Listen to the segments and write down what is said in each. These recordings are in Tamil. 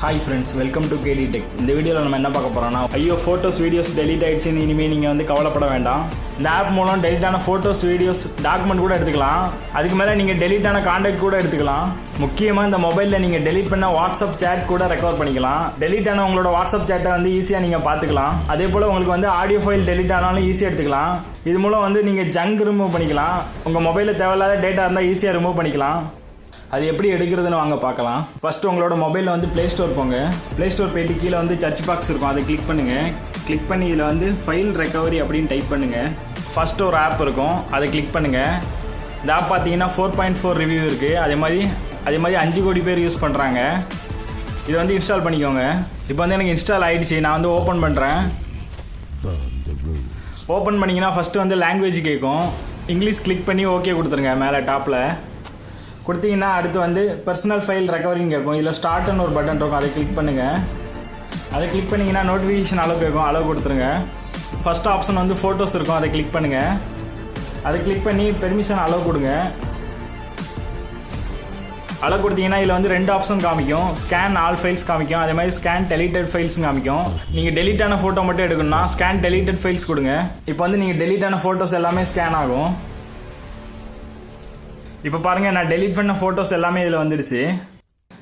Hi friends, welcome to KD tech. இந்த வீடியோவில் நம்ம என்ன பார்க்க போகிறோம்னா, ஐயோ ஃபோட்டோஸ் வீடியோஸ் டெலிட் ஆகிடுச்சின்னு இனிமேல் நீங்கள் வந்து கவலைப்பட வேண்டாம். இந்த ஆப் மூலம் டெலிட்டான ஃபோட்டோஸ் வீடியோஸ் டாக்குமெண்ட் கூட எடுத்துக்கலாம். அதுக்கு மேலே நீங்கள் டெலிட்டான கான்டாக்ட் கூட எடுத்துக்கலாம். முக்கியமாக இந்த மொபைலில் நீங்கள் டெலிட் பண்ண வாட்ஸ்அப் சேட் கூட ரெக்கவர் பண்ணிக்கலாம். டெலிட் ஆன உங்களோட வாட்ஸ்அப் சேட்டை வந்து ஈஸியாக நீங்கள் பார்த்துக்கலாம். அதே போல் உங்களுக்கு வந்து ஆடியோ ஃபைல் டெலிட் ஆனாலும் ஈஸியாக எடுத்துக்கலாம். இது மூலம் வந்து நீங்கள் ஜங்க் ரிமூவ் பண்ணிக்கலாம். உங்கள் மொபைலில் தேவையில்லாத டேட்டா இருந்தால் ஈஸியாக ரிமூவ் பண்ணிக்கலாம். அது எப்படி எடுக்கிறதுன்னு வாங்க பார்க்கலாம். ஃபஸ்ட்டு உங்களோட மொபைலில் வந்து ப்ளே ஸ்டோர் போங்க. ப்ளே ஸ்டோர் போய்ட்டு கீழே வந்து சர்ச் பாக்ஸ் இருக்கும், அதை கிளிக் பண்ணுங்கள். கிளிக் பண்ணி இதில் வந்து ஃபைல் ரெக்கவரி அப்படின்னு டைப் பண்ணுங்கள். ஃபஸ்ட்டு ஒரு ஆப் இருக்கும், அதை கிளிக் பண்ணுங்கள். இந்த ஆப் பார்த்தீங்கன்னா 4.4 ரிவ்யூ இருக்குது. அதே மாதிரி 5 கோடி பேர் யூஸ் பண்ணுறாங்க. இதை வந்து இன்ஸ்டால் பண்ணிக்கோங்க. இப்போ வந்து எனக்கு இன்ஸ்டால் ஆகிடுச்சு. நான் வந்து ஓப்பன் பண்ணுறேன். ஓப்பன் பண்ணிங்கன்னா ஃபஸ்ட்டு வந்து லாங்குவேஜ் கேட்கும். இங்கிலீஷ் கிளிக் பண்ணி ஓகே கொடுத்துருங்க. மேலே டாப்பில் கொடுத்தீங்கன்னா அடுத்து வந்து பர்சனல் ஃபைல் ரெக்கவரிங் கேட்கும். இதில் ஸ்டார்ட்னு ஒரு பட்டன் இருக்கும், அதை கிளிக் பண்ணுங்கள். அதை கிளிக் பண்ணிங்கன்னா நோட்டிஃபிகேஷன் அளவு கேட்கும், அளவு கொடுத்துருங்க. ஃபஸ்ட் ஆப்ஷன் வந்து ஃபோட்டோஸ் இருக்கும், அதை கிளிக் பண்ணுங்கள். அதை கிளிக் பண்ணி பெர்மிஷன் அளவு கொடுங்க. அளவு கொடுத்தீங்கன்னா இதில் வந்து 2 ஆப்ஷன் காமிக்கும். ஸ்கேன் ஆல் ஃபைல்ஸ் காமிக்கும், அதே மாதிரி ஸ்கேன் டெலிட்டட் ஃபைல்ஸ் காமிக்கும். நீங்கள் டெலிட்டான ஃபோட்டோ மட்டும் எடுக்கணும்னா ஸ்கேன் டெலிட்டட் ஃபைல்ஸ் கொடுங்க. இப்போ வந்து நீங்கள் டெலிட்டான ஃபோட்டோஸ் எல்லாமே ஸ்கேன் ஆகும். இப்போ பாருங்கள், நான் டெலிட் பண்ண ஃபோட்டோஸ் எல்லாமே இதில் வந்துடுச்சு.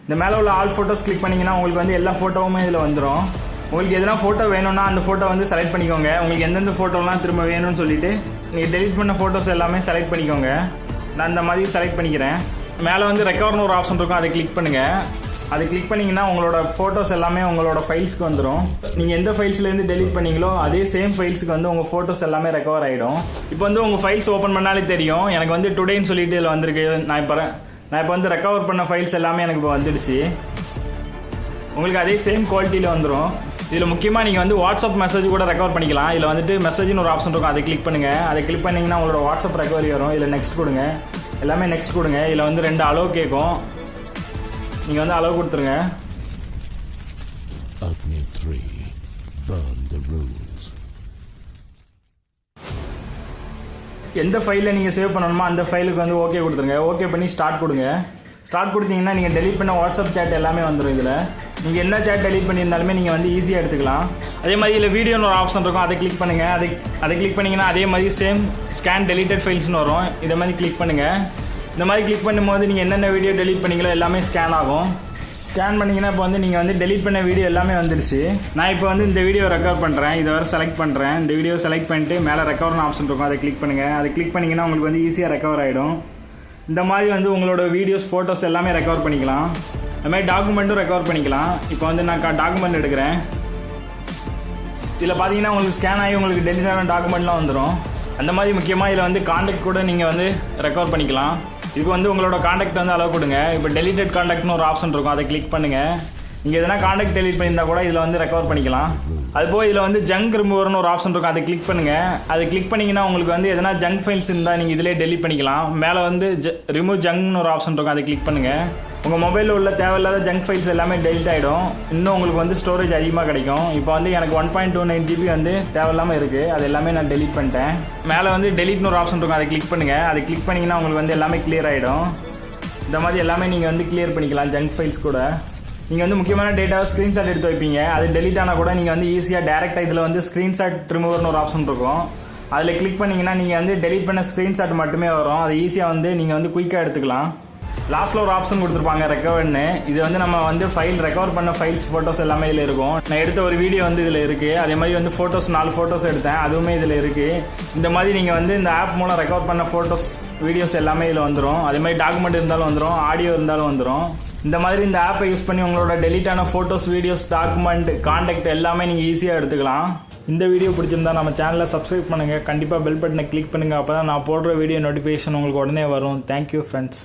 இந்த மேலே உள்ள ஆல் ஃபோட்டோஸ் கிளிக் பண்ணிங்கன்னா உங்களுக்கு வந்து எல்லா ஃபோட்டோவுமே இதில் வந்துடும். உங்களுக்கு எதனா ஃபோட்டோ வேணும்னா அந்த ஃபோட்டோ வந்து செலக்ட் பண்ணிக்கோங்க. உங்களுக்கு எந்தெந்த ஃபோட்டோலாம் திரும்ப வேணும்னு சொல்லிவிட்டு நீங்கள் டெலிட் பண்ண ஃபோட்டோஸ் எல்லாமே செலக்ட் பண்ணிக்கோங்க. நான் இந்த மாதிரி செலக்ட் பண்ணிக்கிறேன். மேலே வந்து ரெக்கவர்னு ஒரு ஆப்ஷன் இருக்கும், அதை கிளிக் பண்ணுங்கள். அதை கிளிக் பண்ணிங்கன்னா உங்களோட ஃபோட்டோஸ் எல்லாமே உங்களோட ஃபைல்ஸ்க்கு வந்துடும். நீங்கள் எந்த ஃபைல்ஸ்லேருந்து டெலிட் பண்ணீங்களோ அதே சேம் ஃபைல்ஸுக்கு வந்து உங்கள் ஃபோட்டோஸ் எல்லாமே ரெக்கவர் ஆகிடும். இப்போ வந்து உங்கள் ஃபைல்ஸ் ஓப்பன் பண்ணாலே தெரியும். எனக்கு வந்து டுடேன்னு சொல்லிட்டு இதில் வந்திருக்கு. நான் இப்போ வந்து ரெக்கவர் பண்ண ஃபைல்ஸ் எல்லாமே எனக்கு இப்போ வந்துடுச்சு. உங்களுக்கு அதே சேம் குவாலிட்டியில் வந்துடும். இதில் முக்கியமாக நீங்கள் வந்து வாட்ஸ்அப் மெசேஜ் கூட ரெக்கவர் பண்ணிக்கலாம். இதில் வந்துட்டு மெசேஜ்னு ஒரு ஆப்ஷன் இருக்கும், அதை கிளிக் பண்ணுங்கள். அதை கிளிக் பண்ணிங்கன்னா உங்களோட வாட்ஸ்அப் ரெக்கவரி வரும். இதில் நெக்ஸ்ட் கொடுங்க. எல்லாமே நெக்ஸ்ட் கொடுங்க. இதில் வந்து 2 அளவு கேட்கும், நீங்கள் வந்து அளவு கொடுத்துருங்க. எந்த ஃபைலில் நீங்கள் சேவ் பண்ணணுமோ அந்த ஃபைலுக்கு வந்து ஓகே கொடுத்துருங்க. ஓகே பண்ணி ஸ்டார்ட் கொடுங்க. ஸ்டார்ட் கொடுத்தீங்கன்னா நீங்கள் டெலிட் பண்ண வாட்ஸ்அப் சேட் எல்லாமே வந்துடும். இதில் நீங்கள் என்ன சேட் டெலிட் பண்ணியிருந்தாலுமே நீங்கள் வந்து ஈஸியாக எடுத்துக்கலாம். அதே மாதிரி இதில் வீடியோன்னு ஒரு ஆப்ஷன் இருக்கும், அதை கிளிக் பண்ணுங்கள். அதை கிளிக் பண்ணிங்கன்னா அதே மாதிரி சேம் ஸ்கேன் டெலிட்டட் ஃபைல்ஸ்னு வரும். இதை மாதிரி கிளிக் பண்ணுங்கள். இந்த மாதிரி கிளிக் பண்ணும்போது நீங்கள் என்னென்ன வீடியோ டெலிட் பண்ணீங்களோ எல்லாமே ஸ்கேன் ஆகும். ஸ்கேன் பண்ணிங்கன்னா இப்போ வந்து நீங்கள் வந்து டெலிட் பண்ண வீடியோ எல்லாமே வந்துடுச்சு. நான் இப்போ வந்து இந்த வீடியோ ரெக்கவர் பண்ணுறேன். இதை வர செலக்ட் பண்ணுறேன். இந்த வீடியோ செலக்ட் பண்ணிட்டு மேலே ரெக்கவர்னு ஆப்ஷன் இருக்கும், அதை கிளிக் பண்ணுங்கள். அதை கிளிக் பண்ணிங்கன்னா உங்களுக்கு வந்து ஈஸியாக ரெக்கவர் ஆகிடும். இந்த மாதிரி வந்து உங்களோட வீடியோஸ் ஃபோட்டோஸ் எல்லாமே ரெக்கவர் பண்ணிக்கலாம். இந்த மாதிரி டாக்குமெண்ட்டும் ரெக்கவர் பண்ணிக்கலாம். இப்போ வந்து நான் டாக்குமெண்ட் எடுக்கிறேன். இதில் பார்த்தீங்கன்னா உங்களுக்கு ஸ்கேன் ஆகி உங்களுக்கு டெலிட்டான டாக்குமெண்ட்லாம் வந்துடும். அந்த மாதிரி முக்கியமாக இதில் வந்து கான்டாக்ட் கூட நீங்கள் வந்து ரெக்கவர் பண்ணிக்கலாம். இதுக்கு வந்து உங்களோட காண்டாக்ட் வந்து அளவு கொடுங்க. இப்போ டெலிட்டட் காண்டாக்ட்னு ஒரு ஆப்ஷன் இருக்கும், அதை கிளிக் பண்ணுங்கள். நீங்கள் எதனா காண்டாக்ட் டெலிட் பண்ணியிருந்தால் கூட இதில் வந்து ரெக்கவர் பண்ணிக்கலாம். அதுபோல் இதில் வந்து ஜங்க் ரிமூவர்னு ஒரு ஆப்ஷன் இருக்கும், அதை கிளிக் பண்ணுங்கள். அதை கிளிக் பண்ணிங்கன்னா உங்களுக்கு வந்து எதனா ஜங்க் ஃபைல்ஸ் இருந்தால் நீங்கள் இதிலே டெலிட் பண்ணிக்கலாம். மேலே வந்து ரிமூவ் ஜங்க்னு ஒரு ஆப்ஷன் இருக்கும், அதை கிளிக் பண்ணுங்கள். உங்கள் மொபைலில் உள்ள தேவையில்லாத ஜங்க் ஃபைல்ஸ் எல்லாமே டெலிட் ஆகிடும். இன்னும் உங்களுக்கு வந்து ஸ்டோரேஜ் அதிகமாக கிடைக்கும். இப்போ வந்து எனக்கு 1.29 GB வந்து தேவையில்லாமல் இருக்குது. அது எல்லாமே நான் டெலிட் பண்ணிட்டேன். மேலே வந்து டெலிட்னு ஒரு ஆப்ஷன் இருக்கும், அதை கிளிக் பண்ணுங்கள். அதை கிளிக் பண்ணிங்கன்னா உங்களுக்கு வந்து எல்லாமே கிளியர் ஆகிடும். இந்த மாதிரி எல்லாமே நீங்கள் வந்து கிளியர் பண்ணிக்கலாம் ஜங்க் ஃபைல்ஸ் கூட. நீங்கள் வந்து முக்கியமான டேட்டாவை ஸ்க்ரீன்ஷாட் எடுத்து வைப்பீங்க. அது டெலிட் ஆனால் கூட நீங்கள் வந்து ஈஸியாக டேரெக்டாக இதில் வந்து ஸ்க்ரீன்ஷாட் ரிமூவர்னு ஒரு ஆப்ஷன் இருக்கும், அதில் கிளிக் பண்ணிங்கன்னா நீங்கள் வந்து டெலிட் பண்ண ஸ்க்ரீன்ஷாட் மட்டுமே வரும். அது ஈஸியாக வந்து நீங்கள் வந்து குயிக்காக எடுத்துக்கலாம். லாஸ்ட்டில் ஒரு ஆப்ஷன் கொடுத்துருப்பாங்க ரெக்கவர்னு. இது வந்து நம்ம வந்து ஃபைல் ரெக்கவர் பண்ண ஃபைல்ஸ் ஃபோட்டோஸ் எல்லாமே இதில் இருக்கும். நான் எடுத்த ஒரு வீடியோ வந்து இதில் இருக்குது. அதே மாதிரி வந்து ஃபோட்டோஸ் 4 ஃபோட்டோஸ் எடுத்தேன், அதுவுமே இதில் இருக்குது. இந்த மாதிரி நீங்கள் வந்து இந்த ஆப் மூலம் ரெக்கவர் பண்ண ஃபோட்டோஸ் வீடியோஸ் எல்லாமே இதில் வந்துடும். அதே மாதிரி டாக்குமெண்ட் இருந்தாலும் வந்துடும், ஆடியோ இருந்தாலும் வந்துடும். இந்த மாதிரி இந்த ஆப்பை யூஸ் பண்ணி உங்களோட டெலிட்டான ஃபோட்டோஸ் வீடியோஸ் டாக்குமெண்ட் காண்டாக்ட் எல்லாமே நீங்கள் ஈஸியாக எடுத்துக்கலாம். இந்த வீடியோ பிடிச்சிருந்தா நம்ம சேனலை சப்ஸ்கிரைப் பண்ணுங்கள். கண்டிப்பாக பெல் பட்டனை கிளிக் பண்ணுங்கள். அப்போ தான் நான் போடுற வீடியோ நோட்டிஃபிகேஷன் உங்களுக்கு உடனே வரும். Thank you friends.